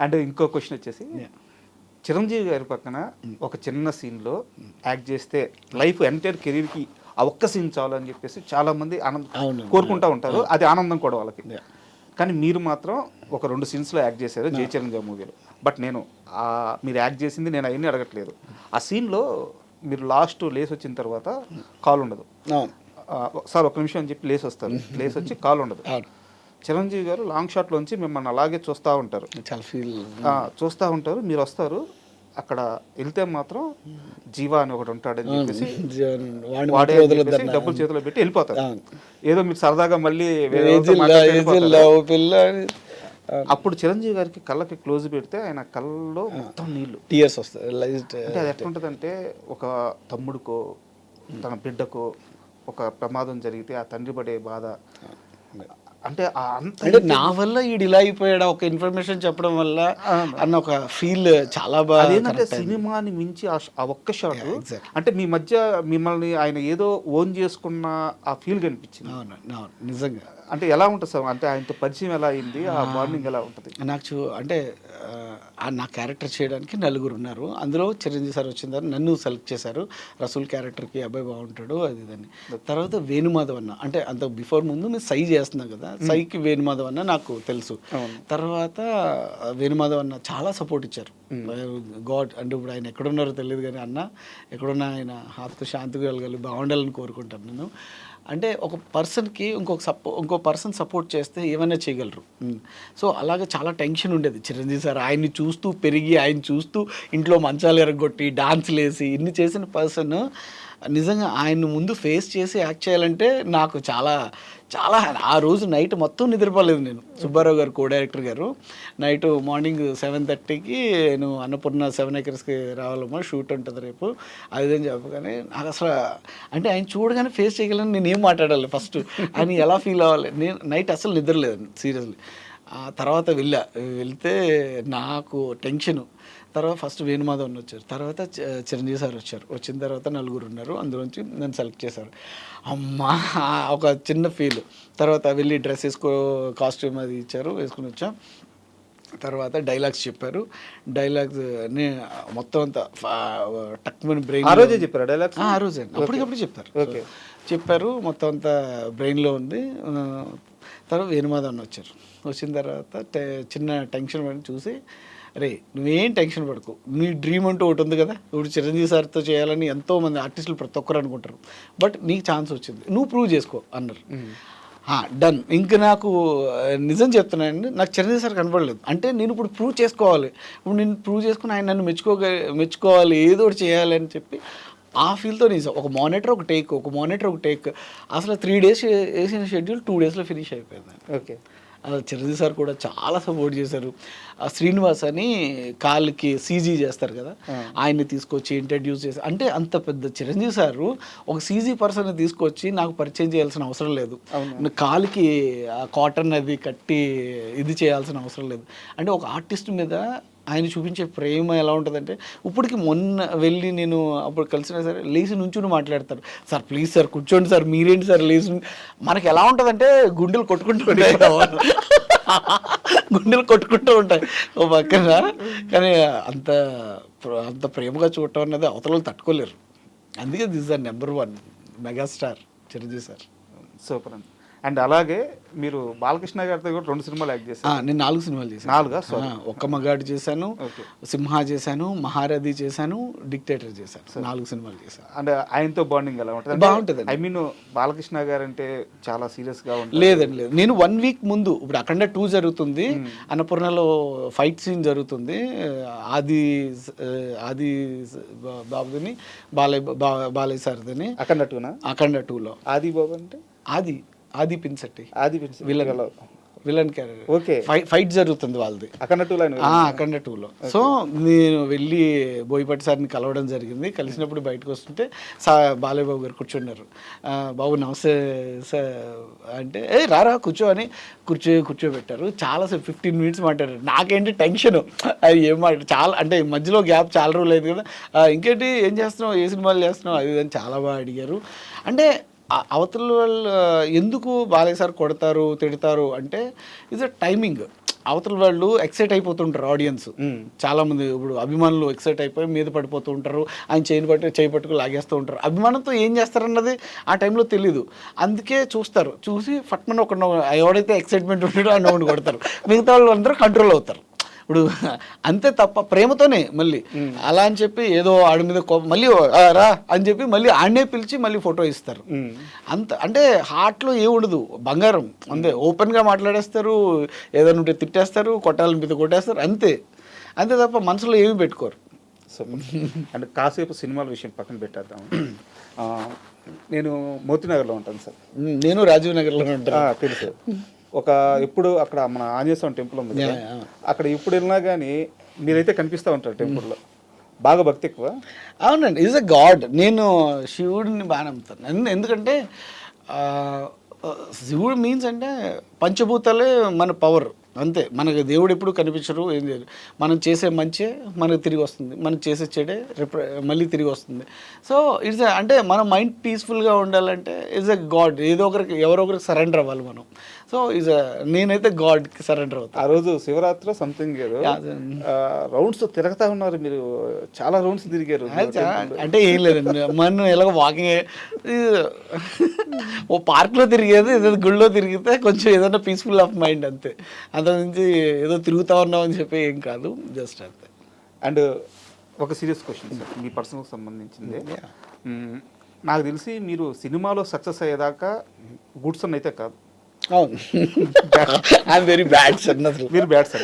And ఇంకో question వచ్చేసి, చిరంజీవి గారి పక్కన ఒక చిన్న సీన్లో యాక్ట్ చేస్తే లైఫ్ ఎంటైర్ కెరీర్కి ఆ ఒక్క సీన్ చాలు అని చెప్పేసి చాలామంది కోరుకుంటూ ఉంటారు. అది ఆనందం కూడా వాళ్ళకి. కానీ మీరు మాత్రం ఒక 2 సీన్స్లో యాక్ట్ చేశారు జై చిరంజీవి మూవీలో. బట్ నేను మీరు యాక్ట్ చేసింది నేను అవన్నీ అడగట్లేదు. ఆ సీన్లో మీరు లాస్ట్ లేస్ వచ్చిన తర్వాత కాల్ ఉండదు సార్, ఒక నిమిషం అని చెప్పి లేస్ వస్తారు. లేస్ వచ్చి కాల్ ఉండదు. చిరంజీవి గారు లాంగ్ షాట్లోంచి మిమ్మల్ని అలాగే చూస్తూ ఉంటారు, చూస్తూ ఉంటారు. మీరు వస్తారు, అక్కడ వెళ్తే మాత్రం జీవా అని ఒకటి ఉంటాడని చెప్పేసి వాడే డబ్బులు చేతిలో పెట్టి వెళ్ళిపోతారు. ఏదో మీరు సరదాగా మళ్ళీ అప్పుడు చిరంజీవి గారికి కళ్ళకి క్లోజ్ పెడితే ఆయన కళ్ళలో మొత్తం నీళ్లు, టీయర్స్ వస్తాయి. అంటే అది ఎట్లుంటుందంటే, ఒక తమ్ముడికో తన బిడ్డకో ఒక ప్రమాదం జరిగితే ఆ తండ్రి పడే బాధ, అంటే నా వల్ల ఈడు ఇలా అయిపోయాడు ఒక ఇన్ఫర్మేషన్ చెప్పడం వల్ల అన్న ఒక ఫీల్ చాలా బాగా. అదేంటంటే సినిమాని మించి ఆ ఒక్క షాట్, అంటే మీ మధ్య మిమ్మల్ని ఆయన ఏదో ఓన్ చేసుకున్న ఆ ఫీల్ కనిపించింది. నిజంగా. అంటే ఎలా ఉంటుంది సార్, అంటే ఆయనతో పరిచయం ఎలా అయింది, ఆ బాండింగ్ ఎలా ఉంటుంది? నాకు అంటే నా క్యారెక్టర్ చేయడానికి 4 ఉన్నారు. అందులో చిరంజీవి సార్ వచ్చిన తర్వాత నన్ను సెలెక్ట్ చేశారు. రసూల్ క్యారెక్టర్కి అబ్బాయి బాగుంటాడు అది దాన్ని. తర్వాత వేణుమాధవ్ అన్న, అంటే అంత బిఫోర్ ముందు మీరు సై చేస్తున్నాం కదా, సైకి వేణుమాధవ్ అన్న నాకు తెలుసు. తర్వాత వేణుమాధవ్ అన్న చాలా సపోర్ట్ ఇచ్చారు. గాడ్ అంటే ఇప్పుడు ఆయన ఎక్కడున్నారో తెలియదు కానీ అన్న ఎక్కడున్నా ఆయన ఆత్మ శాంతి కలగాలి, బాగుండాలని కోరుకుంటాను నేను. అంటే ఒక పర్సన్కి ఇంకో పర్సన్ సపోర్ట్ చేస్తే ఏమైనా చేయగలరు. సో అలాగే చాలా టెన్షన్ ఉండేది. చిరంజీవి సార్ ఆయన్ని చూస్తూ పెరిగి, ఆయన చూస్తూ ఇంట్లో మంచాలు ఎరగొట్టి డాన్సులు వేసి ఇన్ని చేసిన పర్సన్ నిజంగా ఆయన ముందు ఫేస్ చేసి యాక్ట్ చేయాలంటే నాకు చాలా చాలా ఆ రోజు నైట్ మొత్తం నిద్రపోలేదు నేను. సుబ్బారావు గారు కో డైరెక్టర్ గారు నైట్ మార్నింగ్ 7:30కి నువ్వు అన్నపూర్ణ 7 acresకి రావాలమ్మా, షూట్ ఉంటుంది రేపు అది అని చెప్పగానే నాకు అసలు అంటే ఆయన చూడగానే ఫేస్ చేయగలను, నేను ఏం మాట్లాడాలి ఫస్ట్, ఆయన ఎలా ఫీల్ అవ్వాలి. నేను నైట్ అసలు నిద్రలేదు సీరియస్లీ. ఆ తర్వాత వెళ్తే నాకు టెన్షను. తర్వాత ఫస్ట్ వేణుమాధవ్ అని వచ్చారు, తర్వాత చిరంజీవి సార్ వచ్చారు. వచ్చిన తర్వాత 4 ఉన్నారు, అందులోంచి నన్ను సెలెక్ట్ చేశారు. అమ్మా ఒక చిన్న ఫీల్. తర్వాత వెళ్ళి డ్రెస్ కాస్ట్యూమ్ అది ఇచ్చారు, వేసుకుని వచ్చాం. తర్వాత డైలాగ్స్ చెప్పారు. డైలాగ్స్ మొత్తం అంతా టక్మని బ్రెయిన్ ఆ రోజే చెప్పారు డైలాగ్స్. ఆ రోజే అప్పటికప్పుడు చెప్పారు. మొత్తం అంతా బ్రెయిన్లో ఉంది. తర్వాత వేణుమాధవ్ అని వచ్చారు. వచ్చిన తర్వాత చిన్న టెన్షన్ పడి చూసి, అరే నువ్వేం టెన్షన్ పడకు, నీ డ్రీమ్ అంటూ ఒకటి ఉంది కదా, ఇప్పుడు చిరంజీవి సార్తో చేయాలని ఎంతోమంది ఆర్టిస్టులు ప్రతి ఒక్కరు అనుకుంటారు, బట్ నీకు ఛాన్స్ వచ్చింది, నువ్వు ప్రూవ్ చేసుకో అన్నారు. డన్. ఇంక నాకు నిజం చెప్తున్నానండి, నాకు చిరంజీవి సార్ కనపడలేదు. అంటే నేను ఇప్పుడు ప్రూవ్ చేసుకోవాలి, ఇప్పుడు నేను ప్రూవ్ చేసుకుని ఆయన నన్ను మెచ్చుకోవాలి, ఏదో ఒకటి చేయాలి అని చెప్పి ఆ ఫీల్తో నిజం. ఒక మానిటర్ ఒక టేక్ అసలు 3 days వేసిన షెడ్యూల్ 2 daysలో ఫినిష్ అయిపోయింది. ఓకే. చిరంజీవి సార్ కూడా చాలా సపోర్ట్ చేశారు. ఆ శ్రీనివాస్ అని కాళ్ళకి సీజీ చేస్తారు కదా, ఆయన్ని తీసుకొచ్చి ఇంట్రడ్యూస్ చేసి, అంటే అంత పెద్ద చిరంజీవి సారు ఒక సీజీ పర్సన్ తీసుకొచ్చి నాకు పరిచయం చేయాల్సిన అవసరం లేదు, కాలుకి ఆ కాటన్ అది కట్టి ఇది చేయాల్సిన అవసరం లేదు. అంటే ఒక ఆర్టిస్ట్ మీద ఆయన చూపించే ప్రేమ ఎలా ఉంటుందంటే, ఇప్పటికి మొన్న వెళ్ళి నేను అప్పుడు కలిసినా సరే లేచి నుంచుని మాట్లాడతారు, సార్ ప్లీజ్ సార్ కూర్చోండి సార్, మీరేంటి సార్ లేచి. మనకి ఎలా ఉంటుందంటే గుండెలు కొట్టుకుంటూ ఉంటాయి ఓ పక్కన. కానీ అంత ప్రేమగా చూడటం అన్నది అవతల తట్టుకోలేరు. అందుకే this the number 1 megastar Chiranjeevi sir. Super అండి. అండ్ అలాగే మీరు బాలకృష్ణ గారితో కూడా 2 సినిమాలు యాక్ట్ చేశారు. నేను 4 సినిమాలు చేశాను. ఒక్క మగాడు చేశాను, సింహ చేశాను, మహారథి చేశాను, డిక్టేటర్ చేశాను. 4 సినిమాలు చేశాను. అంటే ఆయనతో బాండింగ్ ఎలా ఉంటుంది? బాగుంటుంది. ఐ మీన్ బాలకృష్ణ గారు అంటే చాలా సీరియస్గా ఉంటుంది. లేదు, నేను 1 week ముందు, ఇప్పుడు అఖండ 2 జరుగుతుంది, అన్నపూర్ణలో ఫైట్ సీన్ జరుగుతుంది, ఆది బాబుని బాలయ్య సార్దని అఖండ 2లో ఆది బాబు అంటే ఆది Pinisetty villain character. Okay. Fight జరుగుతుంది వాళ్ళది అఖండ 2లో. సో నేను వెళ్ళి బోయపాటి సార్ని కలవడం జరిగింది. కలిసినప్పుడు బయటకు వస్తుంటే బాలయ్య బాబు గారు కూర్చున్నారు. బాబు నమస్తే సార్ అంటే, రారా కూర్చో అని కూర్చోబెట్టారు. చాలాసేపు 15 minutes మాట్లాడారు. నాకేంటి టెన్షన్, అది ఏం చాలా అంటే మధ్యలో గ్యాప్ చాలా రోజులు అయింది కదా, ఇంకేంటి ఏం చేస్తున్నావు, ఏ సినిమాలు చేస్తున్నావు అది అని చాలా బాగా అడిగారు. అంటే అవతల వాళ్ళు ఎందుకు బాలయ్య సార్ కొడతారు తిడతారు అంటే, ఇట్స్ అ టైమింగ్. అవతల వాళ్ళు ఎక్సైట్ అయిపోతుంటారు ఆడియన్స్, చాలా మంది ఇప్పుడు అభిమానులు ఎక్సైట్ అయిపోయి మీద పడిపోతూ ఉంటారు, ఆయన చేయి పట్టుకు లాగేస్తూ ఉంటారు. అభిమానంతో ఏం చేస్తారన్నది ఆ టైంలో తెలీదు, అందుకే చూస్తారు, చూసి ఫట్మన్ ఒక ఎవడైతే ఎక్సైట్మెంట్ ఉంటాడో ఆ నవ్వుని కొడతారు, మిగతా వాళ్ళు అందరూ కంట్రోల్ అవుతారు. ఇప్పుడు అంతే తప్ప ప్రేమతోనే మళ్ళీ అలా అని చెప్పి ఏదో ఆడి మీద మళ్ళీ రా అని చెప్పి మళ్ళీ ఆడనే పిలిచి మళ్ళీ ఫోటో ఇస్తారు. అంత అంటే హార్ట్లో ఏ ఉండదు, బంగారం అంతే, ఓపెన్గా మాట్లాడేస్తారు, ఏదైనా ఉంటే తిట్టేస్తారు, కొట్టాలని మీద కొట్టేస్తారు, అంతే అంతే తప్ప మనసులో ఏమీ పెట్టుకోరు. సో అంటే కాసేపు సినిమాల విషయం పక్కన పెట్టేద్దాం. నేను మోతీనగర్లో ఉంటాను సార్. నేను రాజీవ్ నగర్లో ఉంటాను. తెలుసు. ఎప్పుడు అక్కడ మన ఆంజనేయ స్వామి టెంపుల్ ఉంది కదా, అక్కడ ఎప్పుడు వెళ్ళినా కానీ మీరైతే కనిపిస్తూ ఉంటారు టెంపుల్లో. బాగా భక్తి ఎక్కువ. అవునండి, ఈజ్ అ గాడ్. నేను శివుడిని బాగా నమ్ముతాను. ఎందుకంటే శివుడు మీన్స్ అంటే పంచభూతాలే మన పవర్, అంతే. మనకి దేవుడు ఎప్పుడు కనిపించరు, ఏం చేయరు. మనం చేసే మంచే మనకు తిరిగి వస్తుంది, మనం చేసే చెడే మళ్ళీ తిరిగి వస్తుంది. సో ఇట్స్ అంటే మన మైండ్ పీస్ఫుల్గా ఉండాలంటే ఇట్స్ ఎ గాడ్, ఏదో ఒకరికి ఎవరో ఒకరికి సరెండర్ అవ్వాలి మనం. సో నేనైతే గాడ్కి సరెండర్ అవుతాను. ఆ రోజు శివరాత్రి సంథింగ్ రౌండ్స్ తిరుగుతా ఉన్నారు మీరు, చాలా రౌండ్స్ తిరిగారు. అంటే ఏం లేదండి, మనం ఎలాగో వాకింగ్ ఓ పార్క్లో తిరిగేది, ఏదో గుళ్ళో తిరిగితే కొంచెం ఏదైనా పీస్ఫుల్ ఆఫ్ మైండ్, అంతే. అంత నుంచి ఏదో తిరుగుతా ఉన్నాం అని చెప్పి ఏం కాదు, జస్ట్ అంతే. అండ్ ఒక సీరియస్ క్వశ్చన్ సార్, మీ పర్సనల్కి సంబంధించింది. నాకు తెలిసి మీరు సినిమాలో సక్సెస్ అయ్యేదాకా గుడ్ సన్ అయితే కాదు. అవును, ఐఎమ్ వెరీ బ్యాడ్ సార్. మీరు బ్యాడ్ సార్.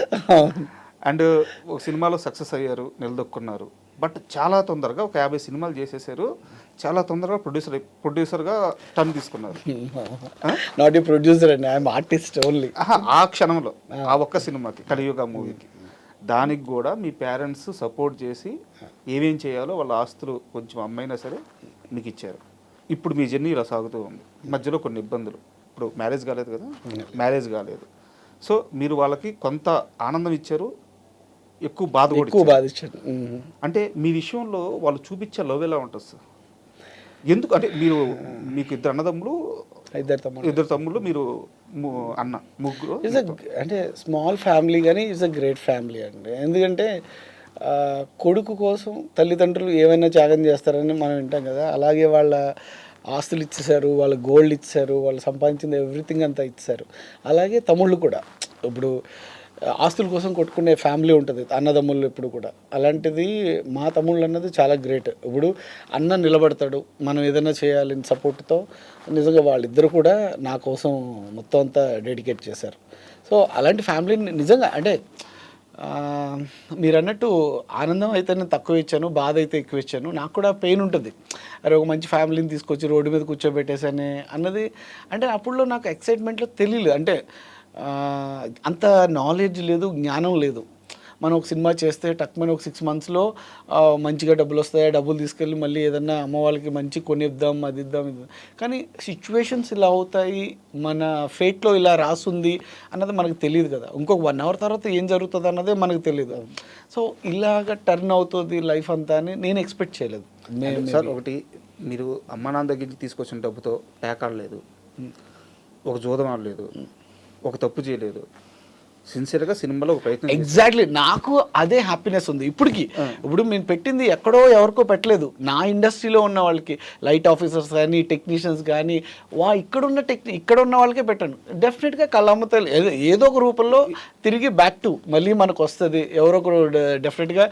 అండ్ ఒక సినిమాలో సక్సెస్ అయ్యారు, నిలదొక్కున్నారు. బట్ చాలా తొందరగా ఒక 50 సినిమాలు చేసేసారు, చాలా తొందరగా ప్రొడ్యూసర్గా టర్న్ తీసుకున్నారు. నాట్ ఏ ప్రొడ్యూసర్ అండి, ఐఎమ్ ఆర్టిస్ట్ ఓన్లీ. ఆ క్షణంలో ఆ ఒక్క సినిమాకి, కలియుగ మూవీకి, దానికి కూడా మీ పేరెంట్స్ సపోర్ట్ చేసి ఏమేం చేయాలో వాళ్ళ ఆస్తులు కొంచెం అమ్మైనా సరే మీకు ఇచ్చారు. ఇప్పుడు మీ జర్నీ ఇలా సాగుతూ ఉంది, మధ్యలో కొన్ని ఇబ్బందులు. ఇప్పుడు మ్యారేజ్ కాలేదు కదా, మ్యారేజ్ కాలేదు. సో మీరు వాళ్ళకి కొంత ఆనందం ఇచ్చారు, ఎక్కువ బాధ ఇచ్చారు. అంటే మీ విషయంలో వాళ్ళు చూపించే లవ్ ఎలా ఉంటుంది సార్? ఎందుకు అంటే మీకు ఇద్దరు తమ్ముళ్ళు, మీరు అన్న, ముగ్గురు. అంటే స్మాల్ ఫ్యామిలీ కానీ ఇట్స్ అ గ్రేట్ ఫ్యామిలీ అండి. ఎందుకంటే కొడుకు కోసం తల్లిదండ్రులు ఏమైనా త్యాగం చేస్తారని మనం వింటాం కదా, అలాగే వాళ్ళ ఆస్తులు ఇచ్చేసారు, వాళ్ళ గోల్డ్ ఇచ్చారు, వాళ్ళు సంపాదించింది ఎవ్రీథింగ్ అంతా ఇచ్చారు. అలాగే తమ్ముళ్ళు కూడా, ఇప్పుడు ఆస్తుల కోసం కొట్టుకునే ఫ్యామిలీ ఉంటుంది అన్నదమ్ముళ్ళు ఎప్పుడు కూడా. అలాంటిది మా తమ్ముళ్ళు అన్నది చాలా గ్రేట్. ఇప్పుడు అన్న నిలబడతాడు, మనం ఏదైనా చేయాలని సపోర్ట్తో. నిజంగా వాళ్ళిద్దరు కూడా నా కోసం మొత్తం అంతా డెడికేట్ చేశారు. సో అలాంటి ఫ్యామిలీని నిజంగా అంటే మీరు అన్నట్టు ఆనందం అయితే నేను తక్కువ ఇచ్చాను, బాధ అయితే ఎక్కువ ఇచ్చాను. నాకు కూడా పెయిన్ ఉంటుంది, అరే ఒక మంచి ఫ్యామిలీని తీసుకొచ్చి రోడ్డు మీద కూర్చోబెట్టేసానే అన్నది. అంటే అప్పుడులో నాకు ఎక్సైట్మెంట్లో తెలియలేదు, అంటే అంత నాలెడ్జ్ లేదు, జ్ఞానం లేదు. మనం ఒక సినిమా చేస్తే టక్మని ఒక 6 monthsలో మంచిగా డబ్బులు వస్తాయి, డబ్బులు తీసుకెళ్ళి మళ్ళీ ఏదన్నా అమ్మ వాళ్ళకి మంచి కొనిద్దాం, అది ఇద్దాం, ఇది. కానీ సిచ్యువేషన్స్ ఇలా అవుతాయి, మన ఫేట్లో ఇలా రాసుంది అన్నది మనకు తెలియదు కదా. ఇంకొక 1 hour తర్వాత ఏం జరుగుతుంది అన్నదే మనకు తెలియదు. సో ఇలాగ టర్న్ అవుతుంది లైఫ్ అంతా అని నేను ఎక్స్పెక్ట్ చేయలేదు. సార్ ఒకటి, మీరు అమ్మ నాన్న దగ్గర నుంచి తీసుకొచ్చిన డబ్బుతో పేకాడలేదు, ఒక జూదం ఆడలేదు, ఒక తప్పు చేయలేదు, సిన్సియర్గా సినిమాలో ఒక ప్రయత్నం. ఎగ్జాక్ట్లీ, నాకు అదే హ్యాపీనెస్ ఉంది ఇప్పటికి. ఇప్పుడు నేను పెట్టింది ఎక్కడో ఎవరికో పెట్టలేదు, నా ఇండస్ట్రీలో ఉన్న వాళ్ళకి, లైట్ ఆఫీసర్స్ కానీ టెక్నీషియన్స్ కానీ, ఇక్కడ ఉన్న వాళ్ళకే పెట్టాను. డెఫినెట్గా కళ్ళమ్మతలు ఏదో ఒక రూపంలో తిరిగి బ్యాక్ టు మళ్ళీ మనకు వస్తుంది. ఎవరో ఒకరు డెఫినెట్గా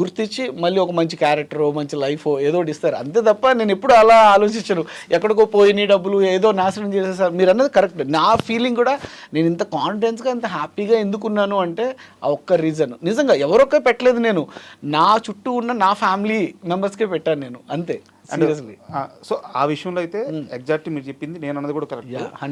గుర్తించి మళ్ళీ ఒక మంచి క్యారెక్టర్, మంచి లైఫ్ ఏదో ఒకటి ఇస్తారు, అంతే తప్ప నేను ఎప్పుడు అలా ఆలోచించను ఎక్కడికో పోయిన డబ్బులు ఏదో నాశనం చేసేసారు. మీరు అన్నది కరెక్ట్. నా ఫీలింగ్ కూడా, నేను ఇంత కాన్ఫిడెన్స్గా ఇంత హ్యాపీగా ఎందుకున్నాను అంటే ఆ ఒక్క రీజన్. నిజంగా ఎవరొక్క పెట్టలేదు, నేను నా చుట్టూ ఉన్న నా ఫ్యామిలీ మెంబర్స్కే పెట్టాను నేను, అంతే. సో ఆ విషయంలో అయితే ఎగ్జాక్ట్ మీరు చెప్పింది నేను అన్నది కూడా కరెక్ట్.